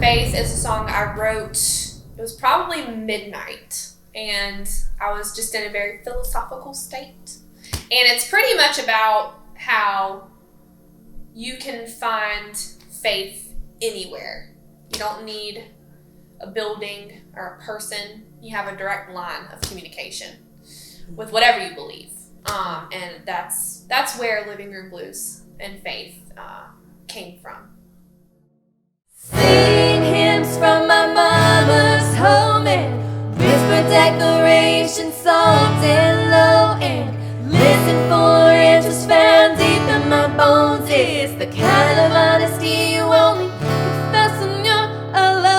Face is a song I wrote. It was probably midnight, and I was just in a very philosophical state. And it's pretty much about how you can find faith anywhere. You don't need a building or a person. You have a direct line of communication with whatever you believe. And that's where Living Room Blues and Faith came from. Sing hymns from my mama's home and whisper declarations soft and low and listen for answers found deep in my bones. It's the kind of honesty you only confess when you're alone.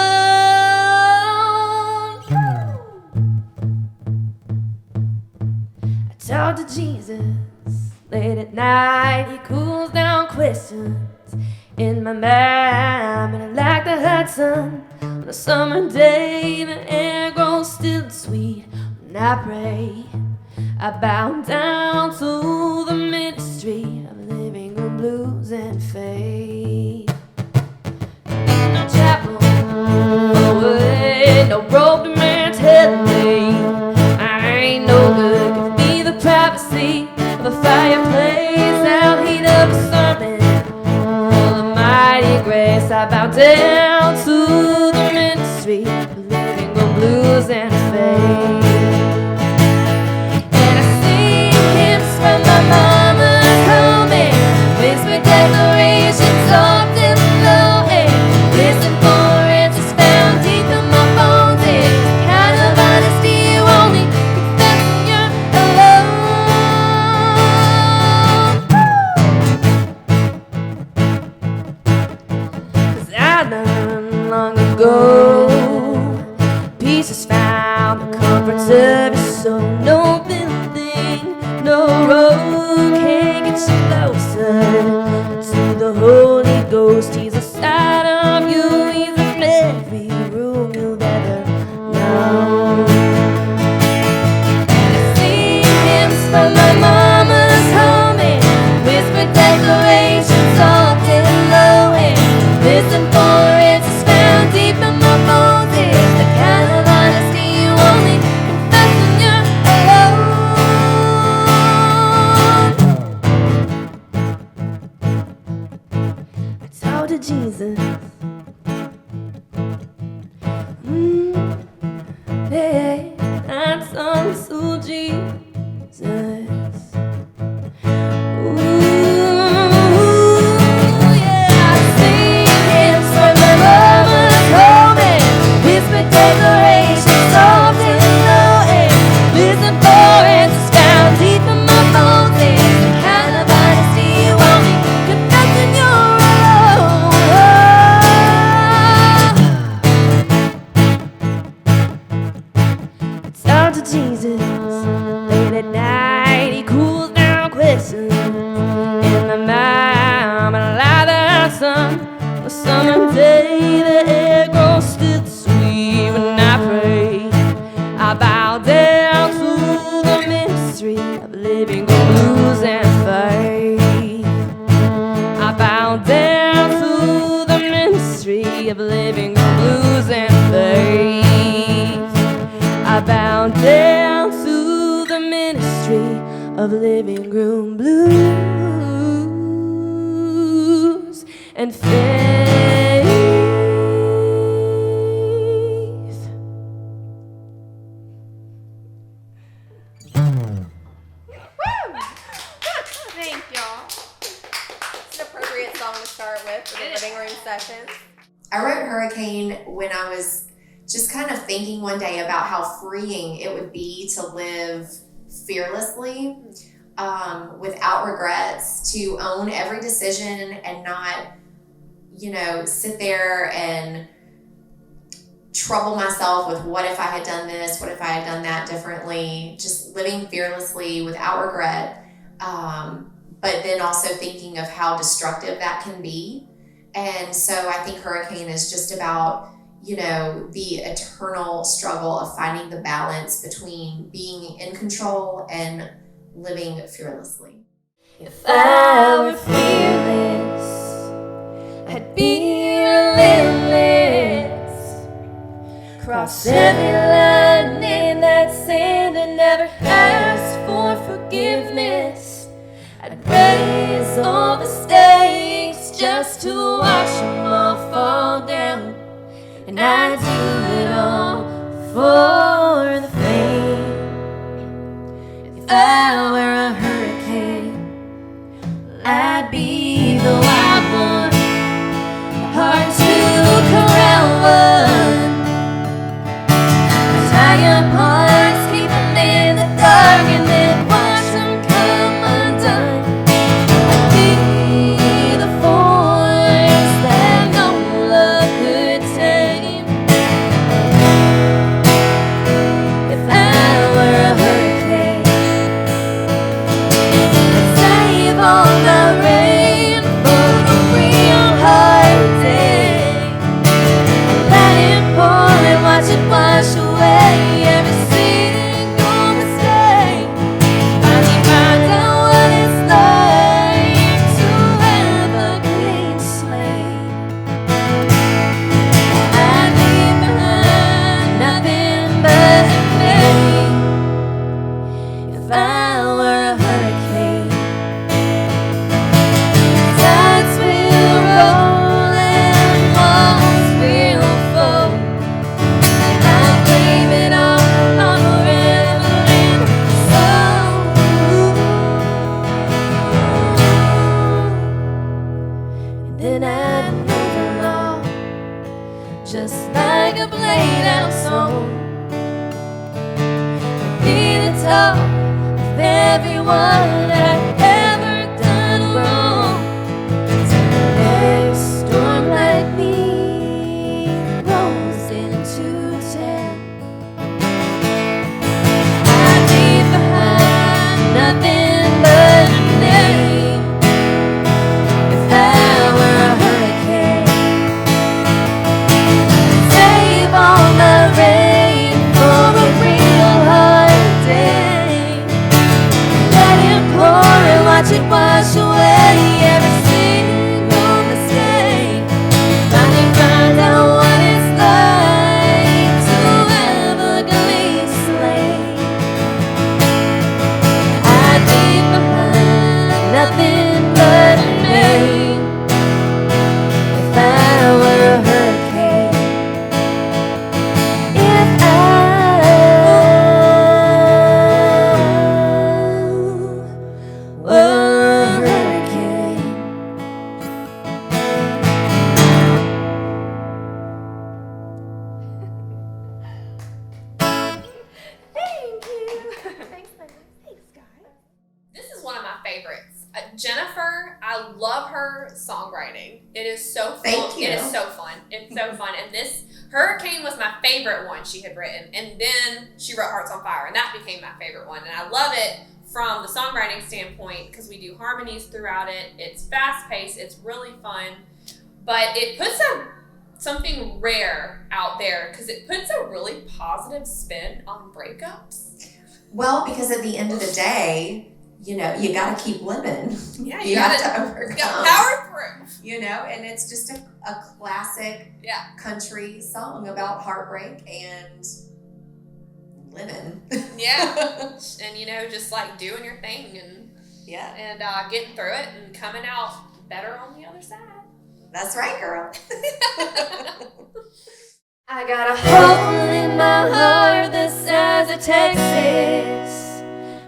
I talk to Jesus late at night. He cools down questions in my mind, and I like the hot sun on a summer day. The air grows still and sweet when I pray. I bow down to the ministry of Living Room Blues and Faith. In the chapel, away, no broken man telling me I ain't no good. Could be the privacy of a fireplace, I'll heat up a sermon. Grace, I bow down to the ministry of Living Room Blues and Faith. And I sing hymns from my mama's home and whisper declarations soft and low and listen for answers found deep in my bones. It's the kind of honesty you only confess when you're I learned long ago, peace is found, the comforts of your soul. No building, no road can get you closer to the Holy Ghost. He's inside of you, he's in every room you've ever known. And I sing hymns from my mama's home and whisper declarations soft and low and listen for answers found deep in my bones. It's the kind of honesty you only confess when you're alone. I talk to Jesus. Hey, I talk to Jesus. Jesus, late at night, he cools down questions in the mind. And I like the sun, a summer day, the air grows still sweet when I pray. I bow down to the ministry of Living Room Blues and Faith. I bow down to the ministry of Living Room Blues and Faith. I bow down to the ministry of Living Room Blues and Faith. Thank y'all. It's an appropriate song to start with for the living room sessions. I wrote Hurricane when I was just kind of thinking one day about how freeing it would be to live fearlessly, without regrets, to own every decision and not, sit there and trouble myself with what if I had done this, what if I had done that differently, just living fearlessly without regret, but then also thinking of how destructive that can be. And so I think Hurricane is just about, the eternal struggle of finding the balance between being in control and living fearlessly. If I were fearless, I'd be relentless. Cross every line in that sand and never ask for forgiveness. I'd raise all the stakes just to watch them all fall down. And I'd do it all for the fame. If I were a hurricane, I'd be the wild one, the hard to corral one. Tie up hearts, keep them in the dark, and then watch them come undone. I'd be the force that no love could tame. If I were a hurricane, I'd save all the rain for a real hard day. Let it pour and watch it wash away every single mistake. Finally find out what it's like to have a clean slate. I'd leave behind nothing but pain. If I were a hurricane, tides will roll and walls will fall. I'll blame it all on a rambling soul. And then I'd move along, just like a played out song. Be the top of everyone I've ever done wrong. Till the next storm like me rolls into town. I'd leave behind nothing but a name. If I were a hurricane, save all the rain for a real hard day. Let it pour and watch it wash away every single mistake. Finally find out what it's like to have a clean slate. I'd leave behind nothing but a name. If I were a hurricane, if I were a hurricane. Thank you. Thanks, guys. This is one of my favorites. Jennifer, I love her songwriting. It is so fun. Thank you. It is so fun. It's so fun. And this Hurricane was my favorite one she had written. And then she wrote Hearts on Fire, and that became my favorite one. And I love it from the songwriting standpoint because we do harmonies throughout it. It's fast paced. It's really fun. But it puts something rare out there because it puts a really positive spin on breakups. Well, because at the end of the day, you got to keep living. Yeah, You have to you overcome. gotta power through. And it's just a classic Yeah. country song about heartbreak and living. Yeah. And just like doing your thing and getting through it and coming out better on the other side. That's right, girl. I got a hole in my heart the size of Texas.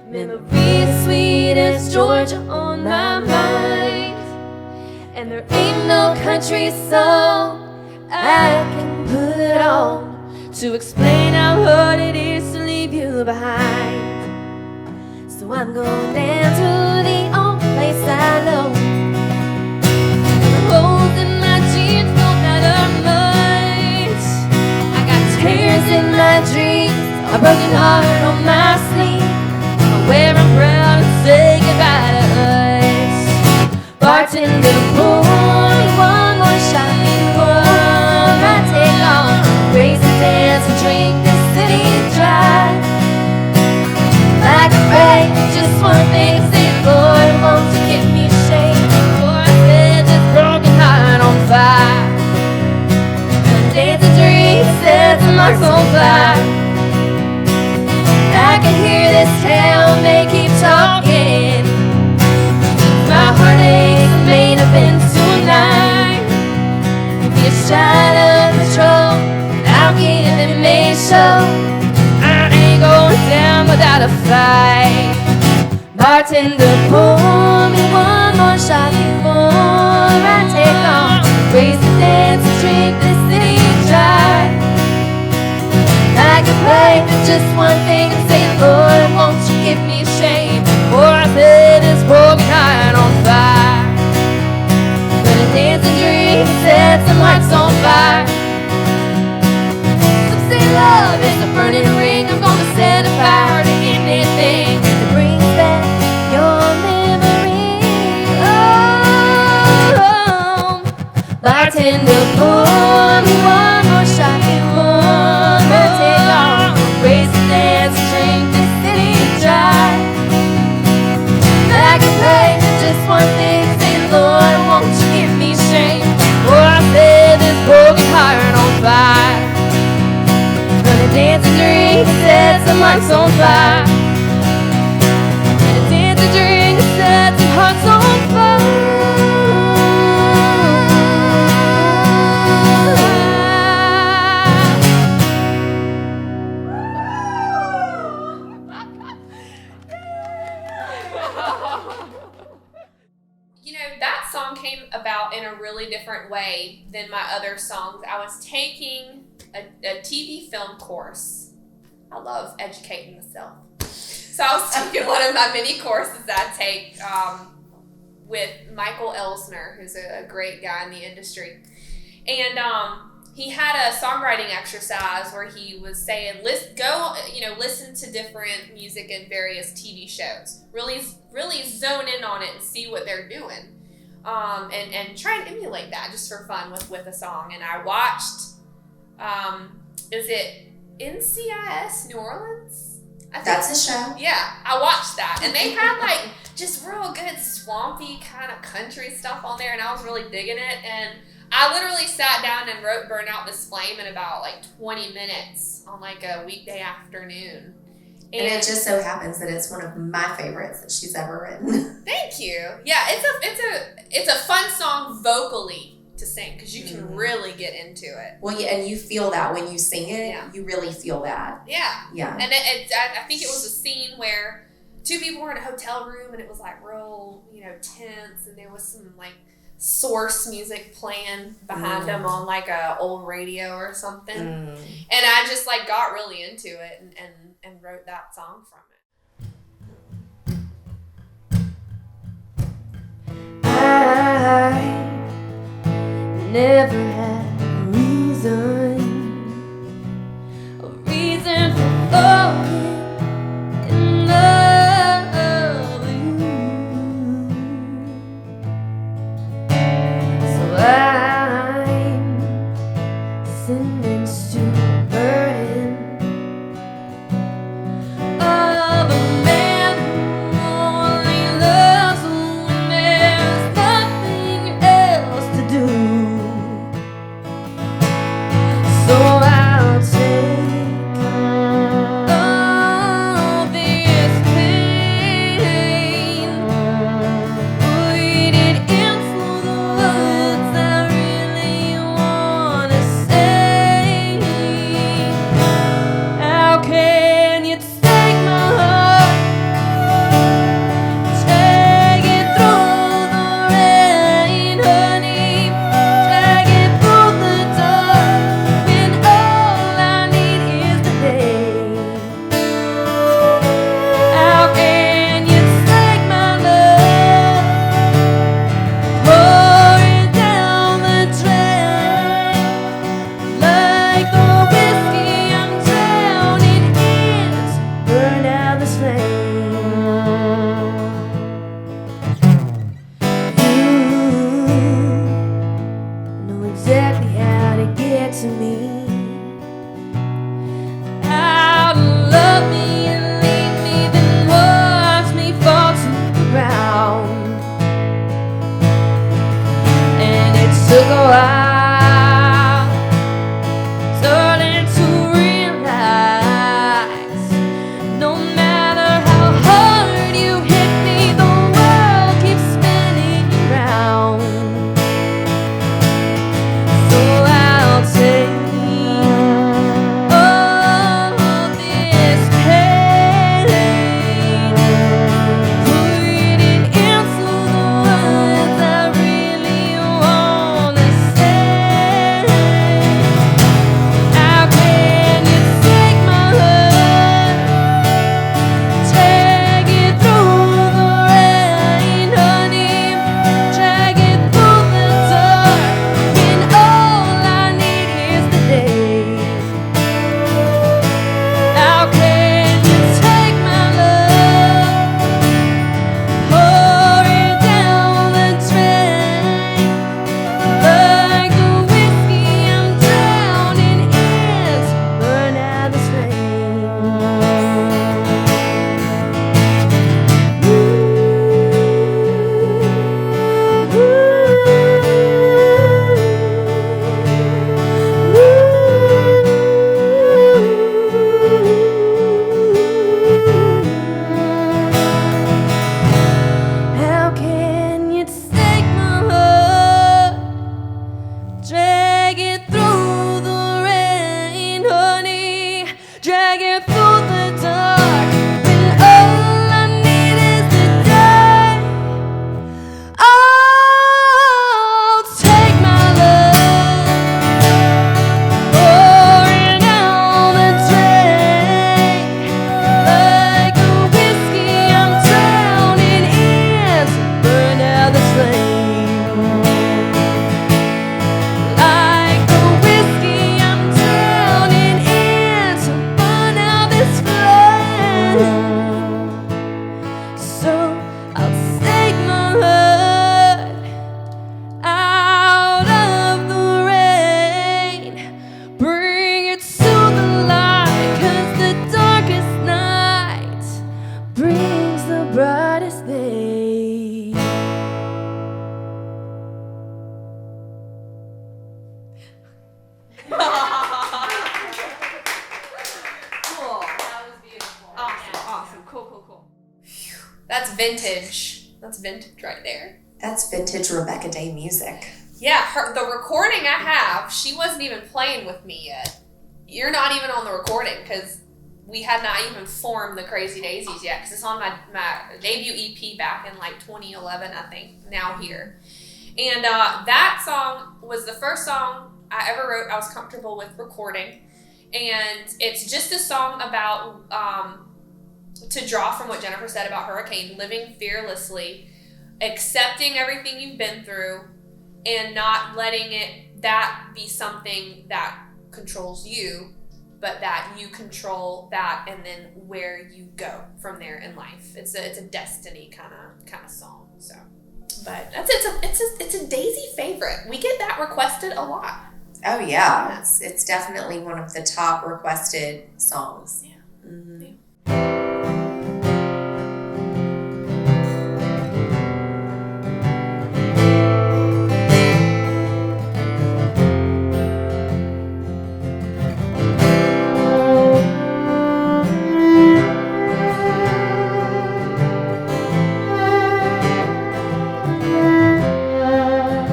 Memories sweet as Georgia on my mind. And there ain't no country song I can put on to explain how hard it is to leave you behind. So I'm going down to the only place I know. And the holes in my jeans don't matter much. I got a broken heart on my sleeve. I wear a crown and say goodbye to us. Bartender, pour me one more shot before I take on. Raise and dance and drink this city dry. Like a break, just one thing, say, Lord, won't you give me shame before I set this broken heart on fire. And dance and drink, set some hearts on fire. I can hear this town, they keep talking. My heartache's the main event tonight. If you're shot of control, I'll give them a show. I ain't going down without a fight. Bartender, pour me one more shot before I take on. Raise the dance and drink this city dry. I can play just one thing and say, Lord, won't you give me shame before I set this broken heart on fire. Gonna dance and drink and set some hearts on fire. Some say love is a burning ring. I'm gonna set a fire to anything that brings back your memory. Oh, bartender, pour me one more shot before I take off. Raise the dance and drink this city dry. I can play just one thing, say, Lord, won't you give me shame before I set this broken heart on fire. Gonna dance and drink and set some hearts on fire. Gonna dance and drink and set some hearts on fire. You know, that song came about in a really different way than my other songs. I was taking a TV film course. I love educating myself. So I was taking one of my mini courses that I take with Michael Elsner, who's a great guy in the industry. And he had a songwriting exercise where he was saying, listen to different music in various TV shows. Really zone in on it and see what they're doing. And try and emulate that just for fun with a song. And I watched, is it NCIS New Orleans? I think That's a show. Yeah, I watched that. And they had like just real good swampy kind of country stuff on there, and I was really digging it. And I literally sat down and wrote Burn Out This Flame in about like 20 minutes on like a weekday afternoon. And it just so happens that it's one of my favorites that she's ever written. Thank you. Yeah, it's a fun song vocally to sing because you can really get into it. Well, yeah, and you feel that when you sing it. Yeah. You really feel that. Yeah. Yeah. And I think it was a scene where two people were in a hotel room and it was like real, tense, and there was some like source music playing behind them on like a old radio or something. And I just like got really into it and wrote that song from it. I never had a reason for falling in love with you. So I'm sentenced to a burden of a man who only loves when there's nothing else to do. So I'll take all to me. How to love me and leave me, then watch me fall to the ground. And it took a while, starting to realize, no matter how hard you hit me, the world keeps spinning around. So I'll take all this pain, put it into the words I really wanna say. How can you take my heart, drag it through the rain, honey, drag it through the dark, when all I need is the day? How can you take my love, pour it down the drain, like the whiskey I'm drowning in, burn out the How can you take my heart, drag it through the rain, honey, drag it through the dark, when all I need is the day? Oh, take my love, pour it down the drain, like a whiskey I'm drowning in, burn out the flame. Like the whiskey I'm drowning in, to burn out this flame. So I'll take my heart out of the rain, bring it to the light, 'cause the darkest night brings the brightest day. Cool. Awesome. Cool. That's vintage. That's vintage right there. That's vintage Rebecca Day music. Yeah, the recording I have, she wasn't even playing with me yet. You're not even on the recording because we had not even formed the Crazy Daisies yet, because it's on my debut EP back in like 2011, I think, Now Here. And that song was the first song I ever wrote I was comfortable with recording. And it's just a song about, to draw from what Jennifer said about Hurricane, living fearlessly, accepting everything you've been through, and not letting that be something that controls you, but that you control that, and then where you go from there in life. It's a destiny kind of song. So, but it's a Daisy favorite. We get that requested a lot. Oh yeah, it's definitely one of the top requested songs. Yeah. Mhm. Yeah.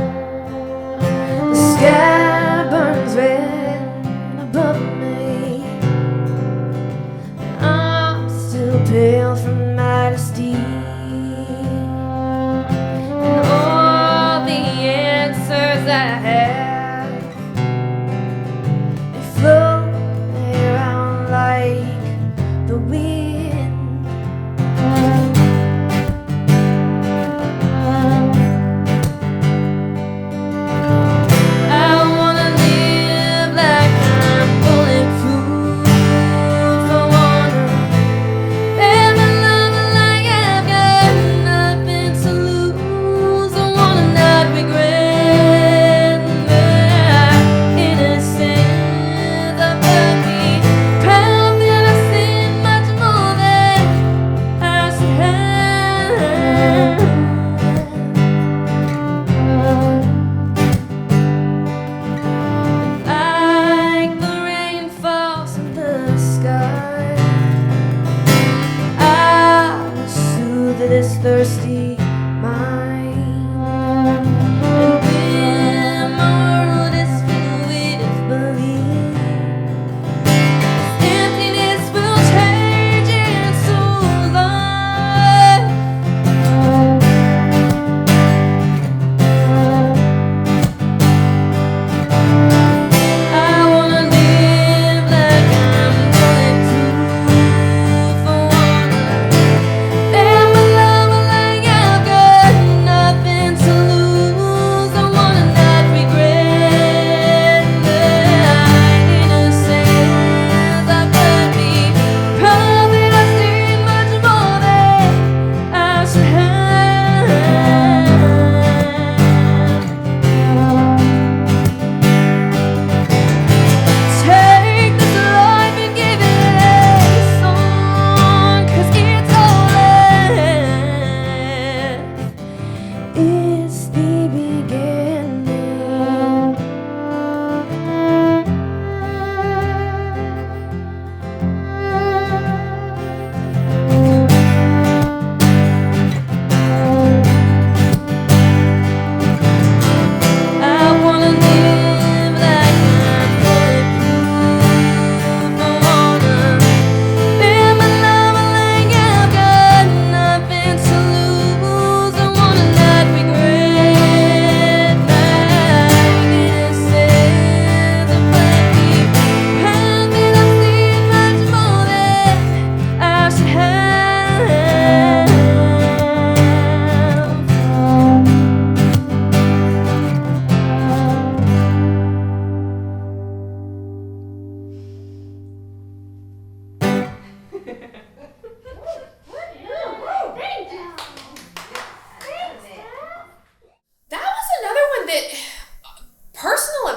The sky burns red above me. I'm still pale from modesty, and all the answers I have, they float around like the wind. I wanna live like I'm bulletproof. I wanna live a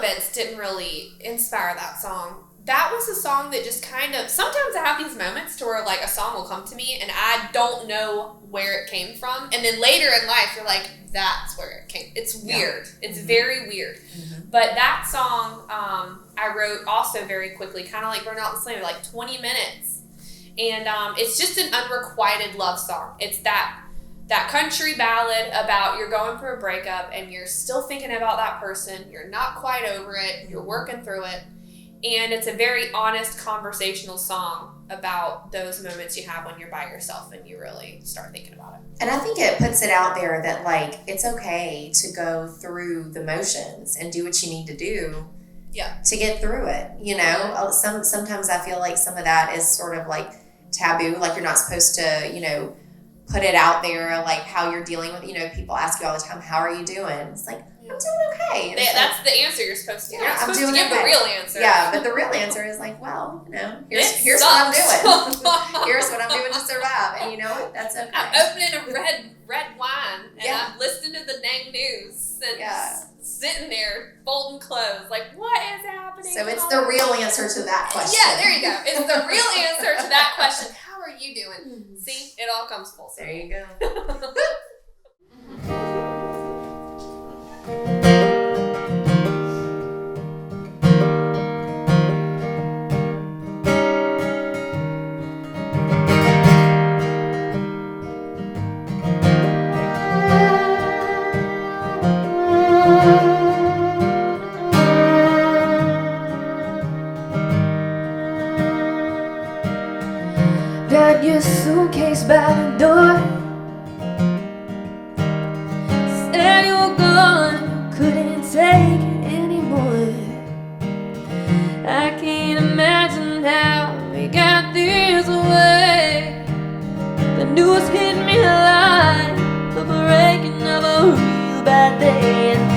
events didn't really inspire that song. That was a song that just kind of, sometimes I have these moments to where like a song will come to me and I don't know where it came from. And then later in life, you're like, that's where it came. It's weird. Yeah. It's very weird. Mm-hmm. But that song, I wrote also very quickly, kind of like Burn Out the Slammer, like 20 minutes. And it's just an unrequited love song. It's that country ballad about you're going through a breakup and you're still thinking about that person. You're not quite over it. You're working through it. And it's a very honest conversational song about those moments you have when you're by yourself and you really start thinking about it. And I think it puts it out there that, like, it's okay to go through the motions and do what you need to do to get through it. You know, sometimes I feel like some of that is sort of like taboo. Like, you're not supposed to, you know, put it out there, like how you're dealing with, you know, people ask you all the time, how are you doing? It's like, I'm doing okay. That's the answer you're supposed to. Yeah, you're not supposed to give the real answer. Yeah, but the real answer is like, well, you know, here's what I'm doing. Here's what I'm doing to survive, and you know what? That's okay. I'm opening a red wine, and I'm listening to the dang news, and sitting there folding clothes. Like, what is happening? So it's the real answer to that question. Yeah, there you go. It's the real answer to that question. How are you doing? See, it all comes full circle. There you go. Got your suitcase by the door. Said you were gone, couldn't take it anymore. I can't imagine how we got this way. The news hit me like the breaking of a real bad day. And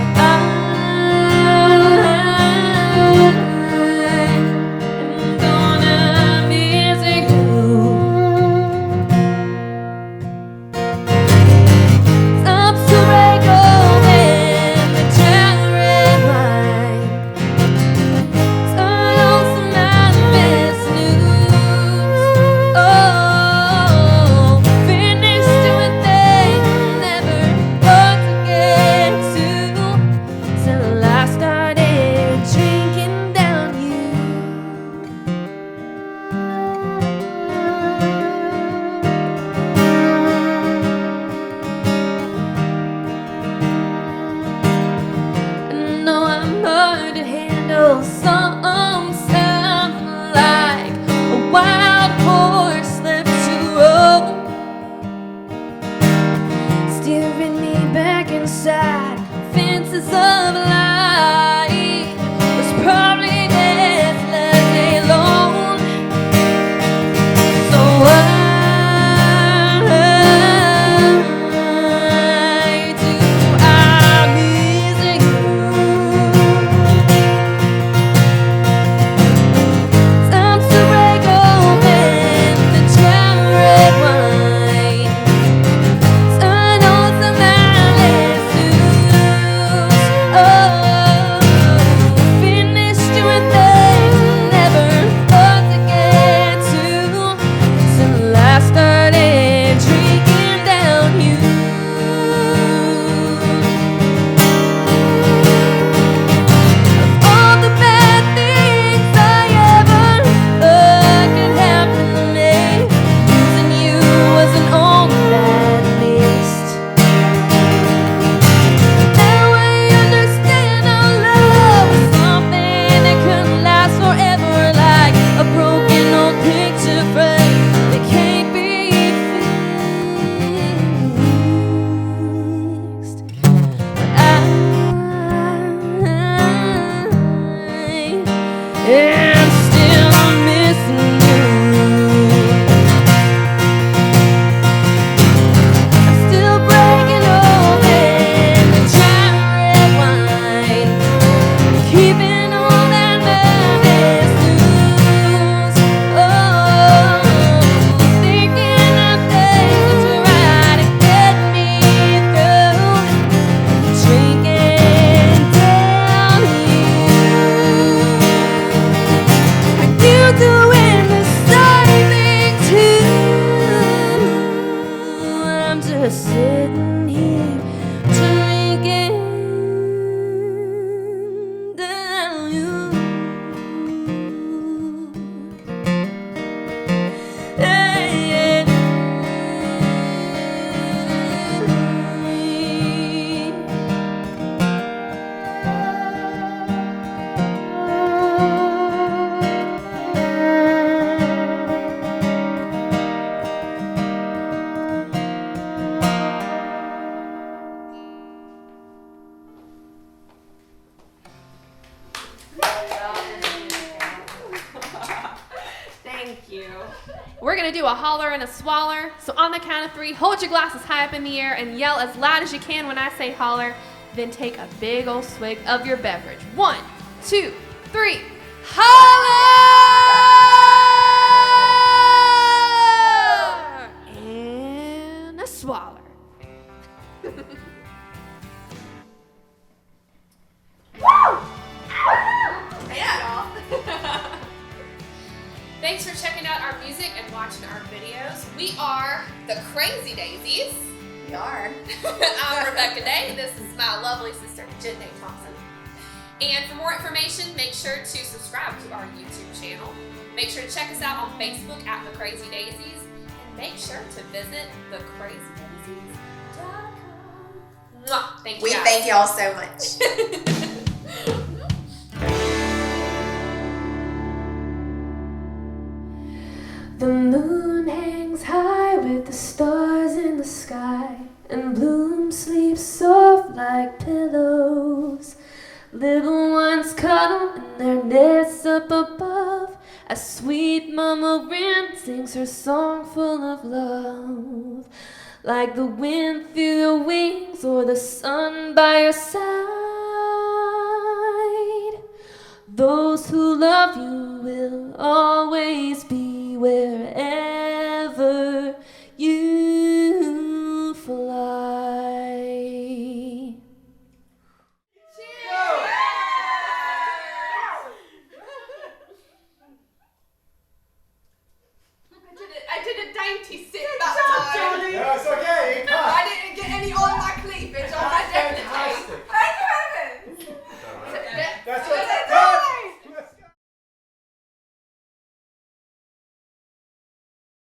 Thank you. We're going to do a holler and a swaller. So on the count of 3, hold your glasses high up in the air and yell as loud as you can when I say holler. Then take a big old swig of your beverage. 1, 2, 3. Holler! And a swaller. Yeah. Thanks for checking out our music and watching our videos. We are the Crazy Daisies. We are. I'm Rebecca Day. This is my lovely sister, Jen Day Thompson. And for more information, make sure to subscribe to our YouTube channel. Make sure to check us out on Facebook at The Crazy Daisies. And make sure to visit thecrazydaisies.com. Thank you, We guys. thank y'all so much. The moon hangs high with the stars in the sky, and Bloom sleeps soft like pillows. Little ones cuddle in their nests up above, as sweet Mama Wren sings her song full of love. Like the wind through your wings or the sun by your side, those who love you will always be wherever you fly. I did a dainty sip.